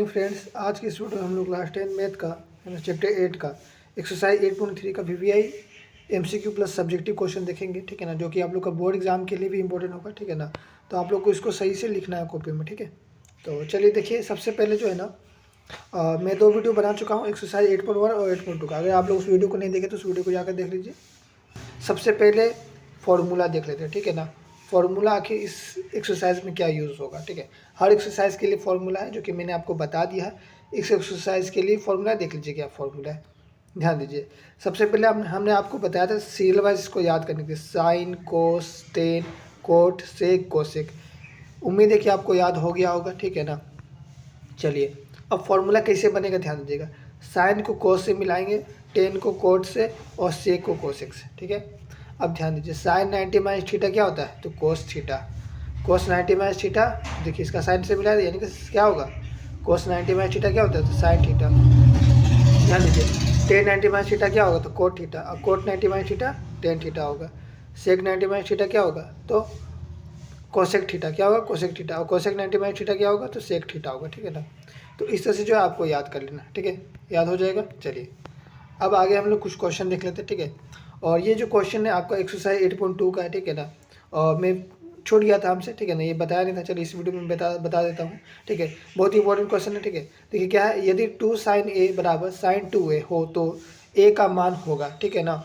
Morning friends. आज की इस वीडियो में हम लोग क्लास 10 मैथ का चैप्टर 8 का एक्सरसाइज 8.3 का VVI MCQ plus subjective question देखेंगे, ठीक है ना, जो कि आप लोग का बोर्ड एग्जाम के लिए भी इंपॉर्टेंट होगा, ठीक है ना। तो आप लोग को इसको सही से लिखना है कॉपी में, ठीक है। तो चलिए देखिए, सबसे पहले जो है ना मैं 2 वीडियो बना चुका हूँ, एक्सरसाइज 8.1 और 8.2 का। अगर आप लोग उस वीडियो को नहीं देखे तो उस वीडियो को जाकर देख लीजिए। सबसे पहले फॉर्मूला देख लेते हैं, ठीक है ना। फॉर्मूला आखिर इस एक्सरसाइज में क्या यूज़ होगा, ठीक है। हर एक्सरसाइज के लिए फॉर्मूला है, जो कि मैंने आपको बता दिया है। इस एक्सरसाइज के लिए फॉर्मूला देख लीजिए क्या फॉर्मूला है, ध्यान दीजिए। सबसे पहले हमने आपको बताया था सीरियल वाइज इसको याद करने के लिए, साइन, कोस, टेन, कोट, सेक, कोसेक। उम्मीद है कि आपको याद हो गया होगा, ठीक है ना। चलिए अब फॉर्मूला कैसे बनेगा ध्यान दीजिएगा। साइन को कोस से मिलाएंगे, टेन को कोट से और सेक को कोसेक से, ठीक है। अब ध्यान दीजिए, साइन 90 माइनस थीटा क्या होता है, तो कोस थीटा। कोस 90 माइनस थीटा, देखिए इसका साइन से मिला है, यानी कि क्या होगा, कोस 90 माइनस थीटा क्या होता है, तो साइन थीटा। ध्यान दीजिए, टेन 90 माइनस थीटा क्या होगा, तो कोट थीटा। और cot 90 minus theta tan theta होगा। सेक 90 माइनस थीटा क्या होगा, तो कोसेक थीटा क्या होगा, कोसेक थीटा। और कोसेक 90 माइनस थीटा क्या होगा, तो सेक थीटा होगा, ठीक है ना। तो इस तरह से जो है आपको याद कर लेना, ठीक है, याद हो जाएगा। चलिए अब आगे हम लोग कुछ क्वेश्चन देख लेते हैं, ठीक है। और ये जो क्वेश्चन है आपका एक्सरसाइज 8.2 का है, ठीक है ना। और मैं छूट गया था हमसे, ठीक है ना, ये बताया नहीं था। चलिए इस वीडियो में बता देता हूँ, ठीक है। बहुत ही इंपॉर्टेंट क्वेश्चन है, ठीक है। देखिए क्या है, यदि 2 साइन ए बराबर साइन 2a हो तो ए का मान होगा, ठीक है ना।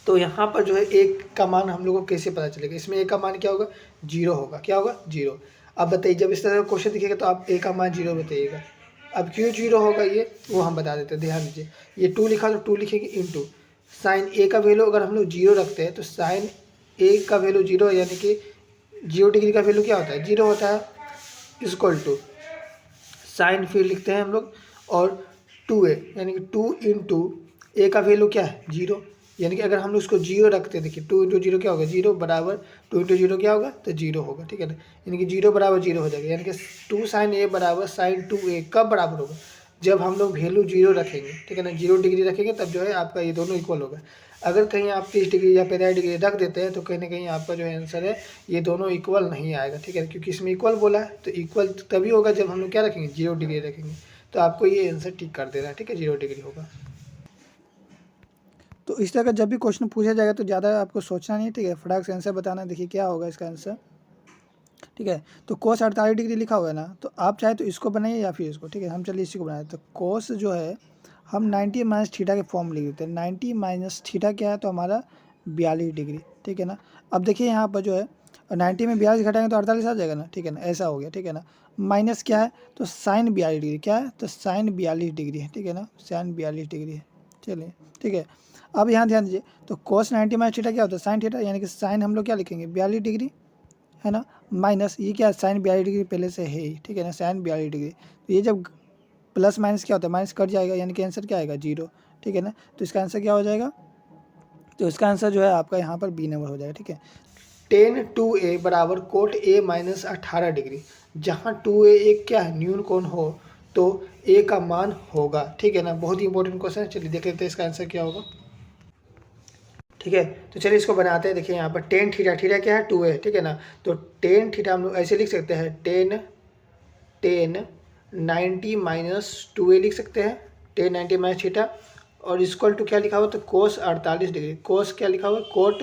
तो यहाँ पर जो है ए का मान हम लोग को कैसे पता चलेगा, इसमें ए का मान क्या होगा, जीरो होगा। क्या होगा, जीरो। अब बताइए, जब इस तरह का क्वेश्चन दिखेगा तो आप ए का मान जीरो बताइएगा। अब क्यों जीरो होगा ये वो हम बता देते हैं, ध्यान दीजिए। ये 2 लिखा तो 2 लिखेंगे इंटू साइन ए का वैल्यू अगर हम लोग जीरो रखते हैं तो साइन ए का वैल्यू जीरो, यानी कि 0 डिग्री का वैल्यू क्या होता है, जीरो होता है, इक्वल टू साइन फिर लिखते हैं हम लोग और 2a, यानी कि 2 इंटू ए का वैल्यू क्या है, जीरो। यानी कि अगर हम लोग उसको जीरो रखते हैं, देखिए 2 इंटू जीरो क्या होगा, जीरो, बराबर 2 इंटू जीरो क्या होगा, तो जीरो होगा, ठीक है ना। यानी कि जीरो बराबर जीरो हो जाएगा। यानी कि 2 साइन ए बराबर साइन 2a कब बराबर होगा, जब हम लोग वैल्यू जीरो रखेंगे, ठीक है ना, 0 डिग्री रखेंगे, तब जो है आपका ये दोनों इक्वल होगा। अगर कहीं आप 30 डिग्री या 50 डिग्री रख देते हैं तो कहीं ना कहीं आपका जो आंसर है ये दोनों इक्वल नहीं आएगा, ठीक है। क्योंकि इसमें इक्वल बोला है, तो इक्वल तभी होगा जब हम लोग क्या रखेंगे, 0 डिग्री रखेंगे। तो आपको ये आंसर टिक कर देना है, ठीक है, 0 डिग्री होगा। तो इस तरह का जब भी क्वेश्चन पूछा जाएगा तो ज़्यादा आपको सोचना नहीं है, ठीक है, फटाक से आंसर बताना। देखिए क्या होगा इसका आंसर, ठीक है। तो कोस 48 डिग्री लिखा हुआ है ना, तो आप चाहे तो इसको बनाइए या फिर इसको, ठीक है। हम चलिए इसी को बनाए। तो कोस जो है हम 90 माइनस थीटा के फॉर्म लिख देते हैं। 90 माइनस थीटा क्या है, तो हमारा 42 डिग्री, ठीक है ना। अब देखिए यहाँ पर जो है 90 में 42 घटाएंगे तो 48 आ जाएगा ना, ठीक है ना, ऐसा हो गया, ठीक है ना। माइनस क्या है, तो साइन 42 डिग्री क्या है, तो साइन 42 डिग्री है, ठीक है ना, साइन 42 डिग्री है। चलिए ठीक है। अब यहाँ ध्यान दीजिए, तो कोस 90 माइनस थीटा क्या होता है, साइन थीटा, यानी कि साइन हम लोग क्या लिखेंगे, 42 डिग्री, है ना, माइनस ये क्या है, साइन 42 डिग्री पहले से है ही, ठीक है ना, साइन 42 डिग्री। तो ये जब प्लस माइनस क्या होता है, माइनस कट जाएगा, यानी कि आंसर क्या आएगा, जीरो, ठीक है ना। तो इसका आंसर क्या हो जाएगा, तो इसका आंसर जो है आपका यहाँ पर बी नंबर हो जाएगा, ठीक है। टेन 2a बराबर कोट ए माइनस 18 डिग्री, जहाँ 2a एक क्या है, न्यून कोण हो तो a का मान होगा, ठीक है ना। बहुत ही इंपॉर्टेंट क्वेश्चन है। चलिए देख लेते हैं इसका आंसर क्या होगा, ठीक है। तो चलिए इसको बनाते हैं। देखिए यहाँ पर टेन थीटा, थीटा क्या है, 2a, ठीक है ना। तो टेन थीटा हम लोग ऐसे लिख सकते हैं, टेन 90 माइनस 2a लिख सकते हैं, टेन 90 माइनस थीटा। और इक्वल टू क्या लिखा हुआ, तो कोस 48 डिग्री। कोस क्या लिखा हुआ है, कोट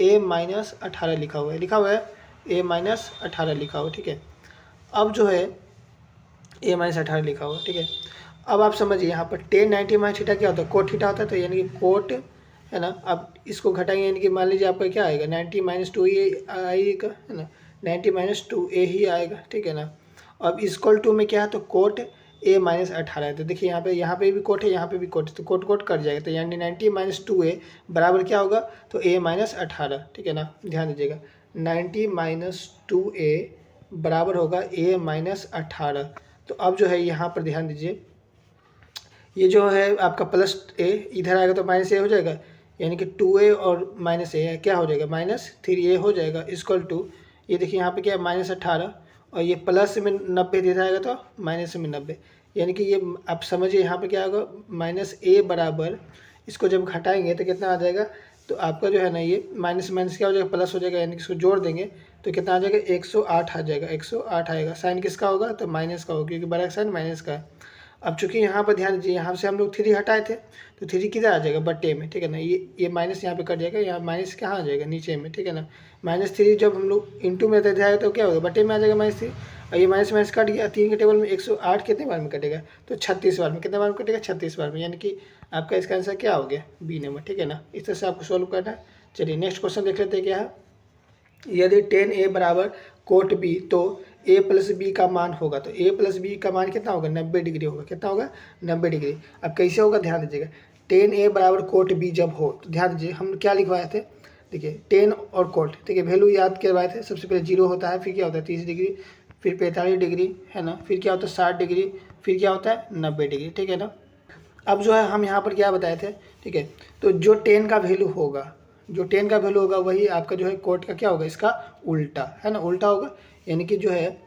a माइनस 18 लिखा हुआ है a माइनस 18 लिखा हुआ है, ठीक है। अब जो है a माइनस 18 लिखा हुआ है, ठीक है। अब आप समझिए यहाँ पर टेन 90 माइनस थीटा क्या होता है, कोट थीटा होता है, तो यानी कि कोट, है ना। अब इसको घटाएंगे, यानी कि मान लीजिए आपका क्या आएगा, 90 माइनस 2a आएगा, है ना, 90 माइनस 2a ही आएगा, ठीक है ना। अब इक्वल टू में क्या है, तो कोट a माइनस 18 है। तो देखिए यहाँ पे भी कोट है, यहाँ पे भी कोट है, तो कोट कोट कट जाएगा। तो यानी 90 माइनस 2a बराबर क्या होगा, तो a माइनस 18, ठीक है ना। ध्यान दीजिएगा, 90 माइनस 2a बराबर होगा a माइनस 18। तो अब जो है यहाँ पर ध्यान दीजिए, ये जो है आपका प्लस a इधर आएगा तो माइनस a हो जाएगा, यानी कि 2a और माइनस a क्या हो जाएगा, माइनस 3a हो जाएगा, इक्वल टू ये देखिए यहाँ पे क्या है, माइनस 18, और ये प्लस में 90 इधर आएगा तो माइनस में 90, यानी कि ये आप समझिए यहाँ पे क्या होगा, माइनस a बराबर, इसको जब घटाएंगे तो कितना आ जाएगा, तो आपका जो है ना ये माइनस माइनस क्या हो जाएगा, प्लस हो जाएगा, यानी कि इसको जोड़ देंगे तो कितना आ जाएगा, 108 आ जाएगा, 108 आएगा। साइन किसका होगा, तो माइनस का होगा, क्योंकि बड़ा साइन माइनस का है। अब चूंकि यहाँ पर ध्यान दीजिए, यहाँ से हम लोग 3 हटाए थे, तो 3 किधर आ जाएगा, बट्टे में, ठीक है ना। ये माइनस यहाँ पे कट जाएगा, यहाँ माइनस कहाँ आ जाएगा, नीचे में, ठीक है ना। -3 जब हम लोग इंटू में जाएगा तो क्या होगा, बट्टे में आ जाएगा -3, और ये माइनस माइनस कट गया। 3 के टेबल में 108 कितने बार में कटेगा, तो 36 बार में। कितने बार में कटेगा, 36 बार में, यानी कि आपका इसका आंसर क्या हो गया, बी नंबर, ठीक है ना। इस तरह से आपको सोल्व करना है। चलिए नेक्स्ट क्वेश्चन देख लेते हैं क्या है। यदि tan A बराबर कोट B तो A प्लस बी का मान होगा, तो A प्लस बी का मान कितना होगा, 90 डिग्री होगा। कितना होगा, 90 डिग्री। अब कैसे होगा, ध्यान दीजिएगा। tan A बराबर कोट B जब हो, तो ध्यान दीजिए हम क्या लिखवाए थे, देखिए tan और कोट, ठीक है, वैल्यू याद करवाए थे। सबसे पहले 0 होता है, फिर क्या होता है 30 डिग्री, फिर 45 डिग्री, है ना, फिर क्या होता है 60 डिग्री, फिर क्या होता है 90 डिग्री, ठीक है ना। अब जो है हम यहाँ पर क्या बताए थे, ठीक है, तो जो tan का वैल्यू होगा, जो tan का वैल्यू होगा वही आपका जो है कोट का क्या होगा, इसका उल्टा, है ना, उल्टा होगा। यानी कि जो है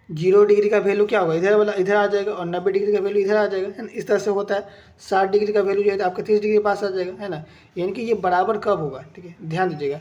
0 डिग्री का वैल्यू क्या होगा, इधर वाला इधर आ जाएगा, और 90 डिग्री का वैल्यू इधर आ जाएगा, है ना। इस तरह से होता है। 60 डिग्री का वैल्यू जो है आपका 30 डिग्री के पास आ जाएगा, है ना। यानी कि ये बराबर कब होगा, ठीक है, ध्यान दीजिएगा।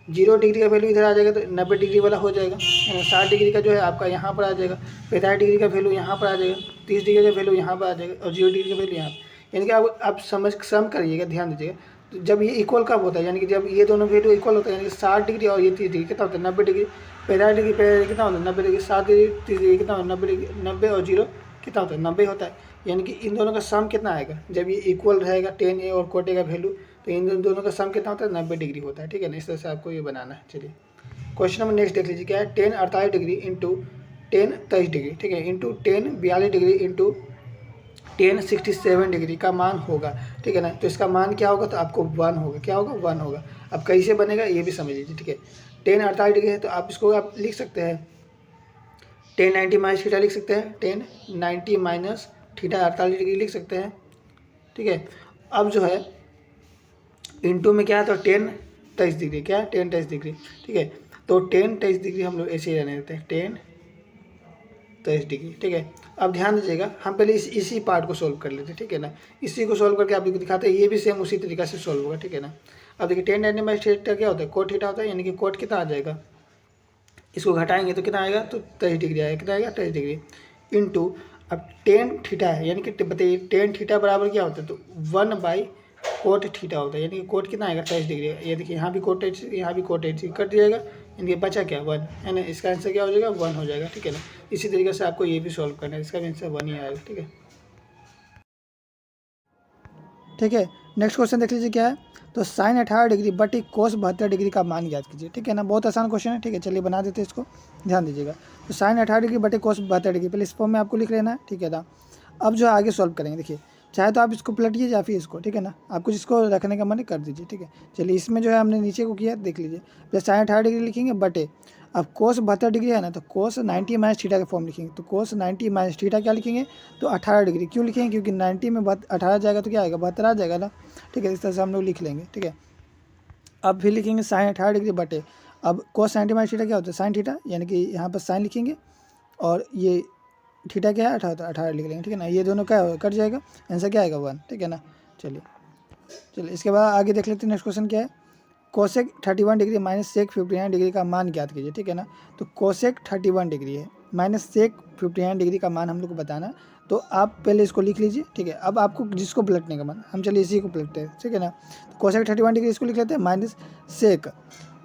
0 डिग्री का वैल्यू इधर आ जाएगा तो 90 डिग्री वाला हो जाएगा, है ना। 60 डिग्री का जो है आपका यहाँ पर आ जाएगा, 45 डिग्री का वैल्यू यहाँ पर आ जाएगा, 30 डिग्री का वैल्यू यहाँ पर आ जाएगा, और 0 डिग्री का वैल्यू यहाँ पर। यानी कि आप सम करिएगा, ध्यान दीजिएगा। तो जब ये इक्वल कब होता है, यानी कि जब ये दोनों वैल्यू इक्वल होता है, यानी कि 60 डिग्री और ये 30 डिग्री कितना होता है, 90 डिग्री। 45 डिग्री कितना होता है, 90 डिग्री। 60 डिग्री 30 डिग्री कितना होता है, 90 डिग्री। 90 और 0 कितना होता है, 90 होता है। यानी कि इन दोनों का सम कितना आएगा, जब ये इक्वल रहेगा tan A और कोट A का वैल्यू, तो इन दोनों का सम कितना होता है, 90 डिग्री होता है, ठीक है ना। इस तरह से आपको ये बनाना है। चलिए क्वेश्चन नंबर नेक्स्ट देख लीजिए क्या है। tan 48 degree into tan 23 degree, ठीक है, into tan 42 degree into tan 67 degree का मान होगा, ठीक है ना। तो इसका मान क्या होगा, तो आपको 1 होगा, क्या होगा, 1 होगा। अब कैसे बनेगा ये भी समझ लीजिए, ठीक है। tan 48 डिग्री है तो आप इसको आप लिख सकते हैं tan 90 माइनस थीटा लिख सकते हैं, tan 90 माइनस थीटा 48 डिग्री लिख सकते हैं, ठीक है। अब जो है इंटू में क्या है, तो tan 23 डिग्री, क्या है, tan 23 डिग्री, ठीक है। तो tan 23 डिग्री हम लोग ऐसे ही रहने देते हैं, tan 23 डिग्री, ठीक है। अब ध्यान दीजिएगा, हम पहले इसी पार्ट को सोल्व कर लेते हैं, ठीक है ना। इसी को सोल्व करके आपको दिखाते हैं, ये भी सेम उसी तरीका से सोल्व होगा, ठीक है ना। अब देखिए tan 90 माइनस थीटा क्या होता है, कोट थीटा होता है, यानी कि कोट कितना आ जाएगा, इसको घटाएंगे तो कितना आएगा, तो 23 डिग्री आएगा। कितना आएगा, 23 डिग्री इंटू, अब tan थीटा है, यानी कि बताइए tan थीटा बराबर क्या होता है, तो 1 बाई कोट थीटा होता है, यानी कि कोट कितना आएगा, 23 डिग्री। ये देखिए यहाँ भी कोट, यहाँ भी कोट कट जाएगा, यानी कि बचा क्या, 1, है ना। इसका आंसर क्या हो जाएगा, 1 हो जाएगा, ठीक है ना। इसी तरीके से आपको ये भी सॉल्व करना है, इसका भी आंसर 1 ही आएगा, ठीक है। ठीक है, नेक्स्ट क्वेश्चन देख लीजिए क्या है। तो साइन 18 डिग्री बटी कोस 72 डिग्री का मान याद कीजिए, ठीक है ना। बहुत आसान क्वेश्चन है, ठीक है। चलिए बना देते हैं इसको, ध्यान दीजिएगा। तो साइन 18 डिग्री बटे कोस 72 डिग्री, पहले इस फॉर्म में आपको लिख लेना है, ठीक है ना। अब जो आगे सॉल्व करेंगे, देखिए चाहे तो आप इसको पलटिए या फिर इसको, ठीक है ना। आपको जिसको रखने का मन है कर दीजिए, ठीक है। चलिए इसमें जो है हमने नीचे को किया, देख लीजिए। पहले साइन 18 डिग्री लिखेंगे बटे, अब कोस 72 डिग्री है ना, तो कोस 90 माइनस थीटा का फॉर्म लिखेंगे। तो कोस 90 माइनस थीटा क्या लिखेंगे, तो 18 डिग्री। क्यों लिखेंगे, क्योंकि 90 में 18 जाएगा तो क्या आएगा, 72 आ जाएगा ना, ठीक है। इस तरह से हम लोग लिख लेंगे, ठीक है। अब फिर लिखेंगे साइन 18 डिग्री बटे, अब कोस 90 माइनस थीटा क्या होता है, साइन थीटा, यानी कि यहाँ पर साइन लिखेंगे, और ये थीटा क्या है 18 लिख लेंगे, ठीक है ना। ये दोनों क्या कट जाएगा, आंसर क्या आएगा, 1, ठीक है ना। चलिए इसके बाद आगे देख लेते हैं। नेक्स्ट क्वेश्चन क्या है। Cosec 31 degree minus sec 59 degree का मान ज्ञात कीजिए, ठीक है ना। तो कोसेक 31 डिग्री है, माइनस सेक 59 डिग्री का मान हम लोग को बताना है। तो आप पहले इसको लिख लीजिए, ठीक है। अब आपको जिसको पलटने का मन, हम चलिए इसी को पलटते हैं, ठीक है ना। तो कोसेक 31 डिग्री इसको लिख लेते हैं, माइनस सेक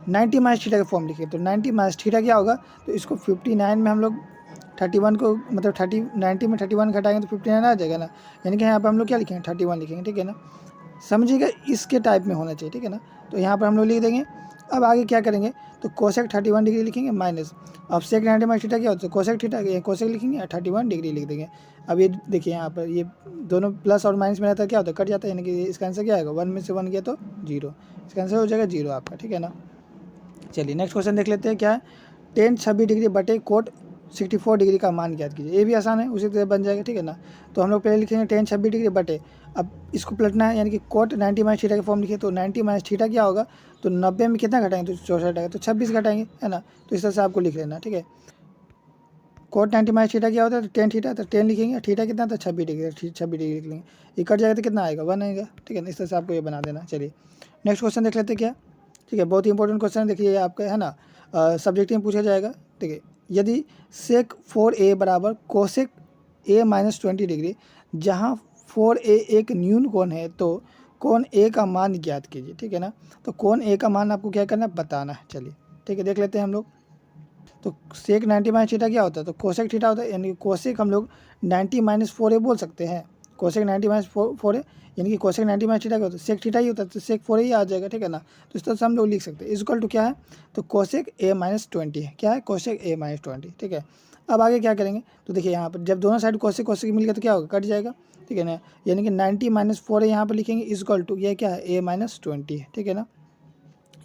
90 माइनस थीटा का फॉर्म लिखिए। तो 90 माइनस थीटा क्या होगा, तो इसको 59 में हम लोग 31 को मतलब 90 में 31 घटाएंगे तो 59 आ जाएगा ना। यानी कि यहाँ पर हम लोग क्या लिखेंगे, 31 लिखेंगे, ठीक है ना। समझिएगा इसके टाइप में होना चाहिए, ठीक है ना। तो यहाँ पर हम लोग लिख देंगे। अब आगे क्या करेंगे, तो कोसेक 31 डिग्री लिखेंगे माइनस, अब सेक 90 माइनस थीटा क्या होता है, कोसेक थीटा, कोसेक लिखेंगे 31 डिग्री लिख देंगे। अब ये देखिए यहाँ पर ये दोनों प्लस और माइनस में रहता है, क्या होता है, कट जाता है, यानी कि इसका आंसर क्या आएगा, 1 में से 1 गया तो 0, इसका आंसर हो जाएगा 0 आपका, ठीक है ना। चलिए नेक्स्ट क्वेश्चन देख लेते हैं क्या है। tan 26 डिग्री बटे कोट 64 डिग्री का मान ज्ञात कीजिए। ये भी आसान है, उसी तरह बन जाएगा, ठीक है ना। तो हम लोग पहले लिखेंगे tan 26 डिग्री बटे, अब इसको पलटना है, यानी कि कोट 90 माइनस थीटा का फॉर्म लिखिए। तो 90 माइनस थीटा क्या होगा, तो 90 में कितना घटाएंगे, तो 64 आएगा, तो 26 घटाएंगे, है ना। तो इस तरह से आपको लिख लेना, ठीक है। कोट 90 माइनस थीटा क्या होता है, तो टेन थीटा, तो टेन लिखेंगे, थीटा कितना था 26 डिग्री, 26 डिग्री लिख लेंगे, ये कट जाएगा तो कितना आएगा 1 आएगा, ठीक है ना। इस तरह से आपको ये बना देना। चलिए नेक्स्ट क्वेश्चन देख लेते हैं क्या, ठीक है, बहुत ही इंपॉर्टेंट क्वेश्चन है, देखिए आपका है ना, सब्जेक्ट में पूछा जाएगा, ठीक है। यदि सेक 4a बराबर कोसेक a माइनस 20 डिग्री, जहाँ 4a एक न्यून कोण है, तो कोण a का मान ज्ञात कीजिए, ठीक है ना। तो कोण a का मान आपको क्या करना है, बताना है। चलिए ठीक है, देख लेते हैं हम लोग। तो सेक 90 माइनस थीटा क्या होता है, तो कोसेक थीटा होता है, यानी कि कोसेक हम लोग 90 माइनस 4a बोल सकते हैं। कोसेक 90 माइनस 4a यानी कि कोसेक 90 माइनस थीटा क्या होता है, सेक थीटा ही होता है, तो सेक 4a ही आ जाएगा, ठीक है ना। तो इस तरह से हम लोग लिख सकते हैं। इक्वल टू क्या है, तो कोसेक a माइनस 20 है, क्या है, कोसेक a माइनस 20, ठीक है। अब आगे क्या करेंगे, तो देखिए यहाँ पर जब दोनों साइड कोसेक कोसेक मिल गया तो क्या होगा, कट जाएगा, ठीक है ना। यानी कि 90 माइनस 4a यहाँ पर लिखेंगे, इक्वल टू ये क्या है, a माइनस 20 है, ठीक है ना,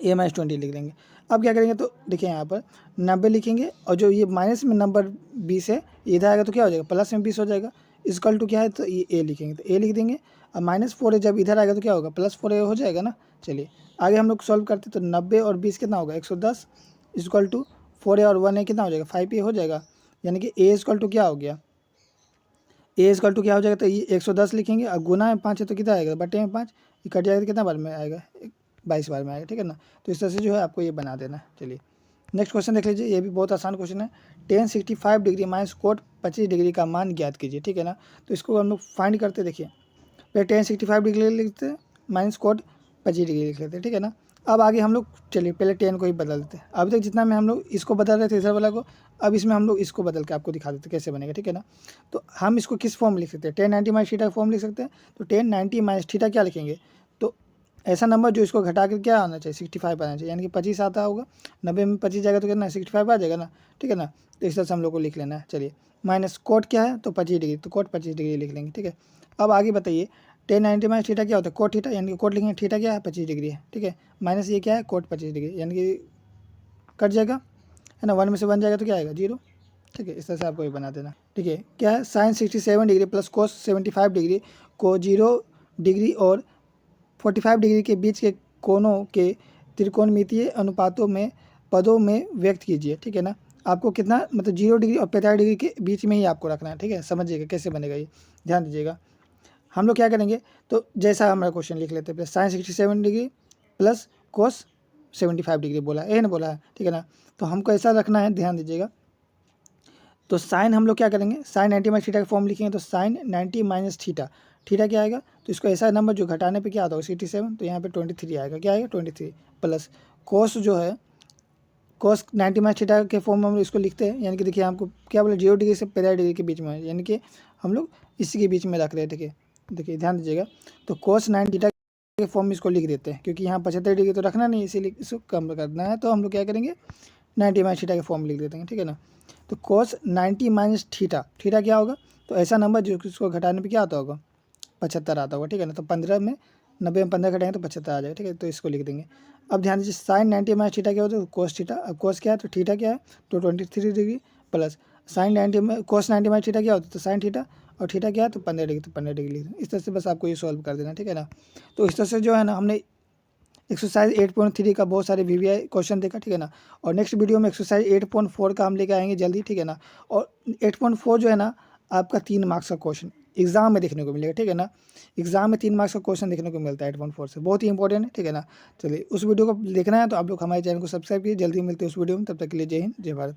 a माइनस 20 लिख देंगे। अब क्या करेंगे, तो देखिए यहाँ पर 90 लिखेंगे, और जो ये माइनस में नंबर 20 है इधर आएगा तो क्या हो जाएगा, प्लस में 20 हो जाएगा, इक्वल टू क्या है, तो ये a लिखेंगे, तो a लिख देंगे। अब माइनस 4 जब इधर आएगा तो क्या होगा, प्लस 4 हो जाएगा ना। चलिए आगे हम लोग सॉल्व करते, तो 90 और 20 कितना होगा, 110, इक्वल टू 4a और 1a कितना हो जाएगा, 5a हो जाएगा। यानी कि a इक्वल टू क्या हो गया, a इक्वल टू क्या हो जाएगा, तो ये 110 लिखेंगे, और गुना में 5 है तो कितना आएगा, बटे में 5, ये कट जाएगा तो कितना बार में आएगा, 22 बार में आएगा, ठीक है ना। तो इस तरह से जो है आपको ये बना देना है। चलिए नेक्स्ट क्वेश्चन देख लीजिए, ये भी बहुत आसान क्वेश्चन है। Ten 65 degree minus cot 25 degree का मान ज्ञात कीजिए, ठीक है ना। तो इसको हम लोग फाइंड करते, देखिए पहले टेन 65 डिग्री लिखते हैं, माइनस कोट 25 डिग्री लिख लेते हैं, ठीक है ना। अब आगे हम लोग चलिए पहले टेन को ही बदल देते हैं। अभी तक जितना में हम लोग इसको बदल रहे थे इधर वाला को, अब इसमें हम लोग इसको बदल के आपको दिखा देते हैं कैसे बनेगा, ठीक है ना। तो हम इसको किस फॉर्म में लिख सकते हैं, 10 90 माइनस थीटा का फॉर्म लिख सकते हैं। तो 10 90 माइनस थीटा क्या लिखेंगे, तो ऐसा नंबर जो इसको घटा कर क्या आना चाहिए, 65 आना चाहिए, यानी कि 25 आता होगा, 90 में 25 जाएगा तो कितना 65 आ जाएगा ना, ठीक है ना। तो इस तरह से हम लोग को लिख लेना है। चलिए माइनस कोट क्या है, तो 25 डिग्री, तो कोट 25 डिग्री लिख लेंगे, ठीक है। अब आगे बताइए 10 90 माइनस थीटा क्या होता है, कोट थीटा, यानी कि कोट लिखेंगे, थीटा क्या है 25 डिग्री है, ठीक है, माइनस ये क्या है कोट 25 डिग्री, यानी कि कट जाएगा, है ना, 1 में से 1 जाएगा तो क्या आएगा 0, ठीक है। इस तरह से आपको ये बना देना, ठीक है। क्या है, sine 67 degree plus cos 75 degree को 0 डिग्री और 45 डिग्री के बीच के कोणों के त्रिकोणमितीय अनुपातों में पदों में व्यक्त कीजिए, ठीक है ना। आपको कितना मतलब 0 डिग्री और 45 डिग्री के बीच में ही आपको रखना है, ठीक है। समझिएगा कैसे बनेगा ये, ध्यान दीजिएगा। हम लोग क्या करेंगे, तो जैसा हमारा क्वेश्चन लिख लेते हैं, sine 67 degree plus cos 75 degree बोला है, ना बोला है, ठीक है ना। तो हमको ऐसा रखना है, ध्यान दीजिएगा। तो साइन हम लोग क्या करेंगे, साइन 90 माइनस थीटा का फॉर्म लिखेंगे, तो साइन 90 माइनस थीटा, थीटा क्या आएगा, तो इसको ऐसा नंबर जो घटाने पे क्या आता होगा 67, तो यहाँ पे 23 आएगा, क्या आएगा 23 प्लस कोस जो है, कोस 90 माइनस थीटा के फॉर्म में हम इसको लिखते हैं, यानी कि देखिए हमको क्या बोला 0 डिग्री से 45 डिग्री के बीच में है, यानी कि हम लोग इसी के बीच में रख रहे थे। देखिए ध्यान दीजिएगा, तो कोस 90 थीटा के फॉर्म में इसको लिख देते हैं, क्योंकि यहाँ 75 डिग्री तो रखना नहीं, इसीलिए इसको कम करना है, तो हम लोग क्या करेंगे 90 माइनस थीटा के फॉर्म में लिख देते हैं, ठीक है ना। तो कोस 90 माइनस थीटा, थीटा क्या होगा, तो ऐसा नंबर जो इसको घटाने पे क्या आता होगा 75 आता होगा, ठीक है ना। तो 15 में 90 में 15 घटाएंगे तो 75 आ जाएगा, ठीक है। तो इसको लिख देंगे। अब ध्यान दीजिए साइन 90 माइनस थीटा क्या होता है, कोस थीटा, अब कोस क्या है, तो थीटा क्या है, तो 23 डिग्री प्लस साइन 90 में कोस 90 माइनस थीटा क्या होता है, तो साइन थीटा, और थीटा क्या है, तो 15 डिग्री, तो 15 डिग्री लिख देंगे। इस तरह से बस आपको ये सॉल्व कर देना, ठीक है ना। तो इस तरह से जो है ना हमने एक्सरसाइज 8.3 का बहुत सारे VVI क्वेश्चन देखा, ठीक है ना। और नेक्स्ट वीडियो में एक्सरसाइज 8.4 का हम लेके आएंगे जल्दी, ठीक है ना। और 8.4 जो है ना आपका 3 मार्क्स का क्वेश्चन एग्जाम में देखने को मिलेगा, ठीक है ना। एग्जाम में 3 मार्क्स का क्वेश्चन देखने को मिलता है 8.4 से, बहुत ही इंपॉर्टेंट है, ठीक है ना। चलिए उस वीडियो को देखना है तो आप लोग हमारे चैनल को सब्सक्राइब कीजिए, जल्दी मिलते हैं उस वीडियो में, तब तक के लिए जय हिंद जय भारत।